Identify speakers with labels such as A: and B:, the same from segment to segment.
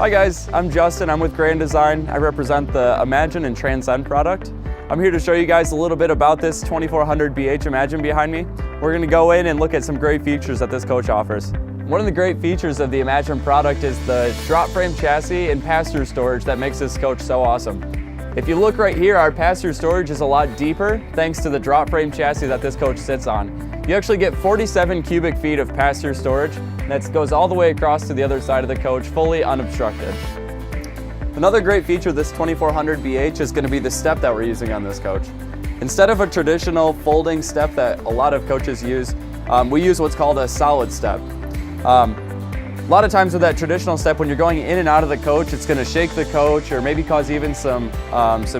A: Hi guys, I'm Justin. I'm with Grand Design. I represent the Imagine and Transcend product. I'm here to show you guys a little bit about this 2400 BH Imagine behind me. We're going to go in and look at some great features that this coach offers. One of the great features of the Imagine product is the drop frame chassis and pass-through storage that makes this coach so awesome. If you look right here, our pass-through storage is a lot deeper thanks to the drop frame chassis that this coach sits on. You actually get 47 cubic feet of pass-through storage, and that goes all the way across to the other side of the coach, fully unobstructed. Another great feature of this 2400 BH is going to be the step that we're using on this coach. Instead of a traditional folding step that a lot of coaches use, we use what's called a solid step. A lot of times with that traditional step, when you're going in and out of the coach, it's going to shake the coach or maybe cause even some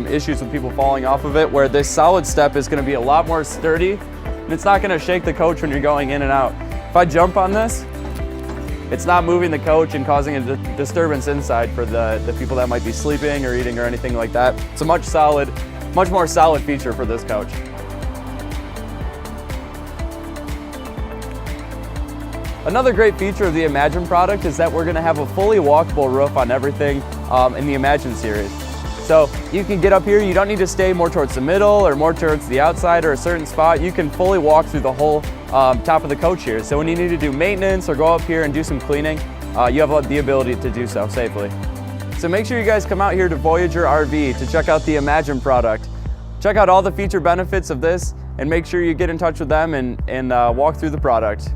A: issues with people falling off of it, where this solid step is going to be a lot more sturdy and it's not going to shake the coach when you're going in and out. If I jump on this, it's not moving the coach and causing a disturbance inside for the people that might be sleeping or eating or anything like that. It's a much more solid feature for this coach. Another great feature of the Imagine product is that we're going to have a fully walkable roof on everything in the Imagine series. So you can get up here, you don't need to stay more towards the middle or more towards the outside or a certain spot. You can fully walk through the whole top of the coach here. So when you need to do maintenance or go up here and do some cleaning, you have the ability to do so safely. So make sure you guys come out here to Voyager RV to check out the Imagine product. Check out all the feature benefits of this and make sure you get in touch with them and walk through the product.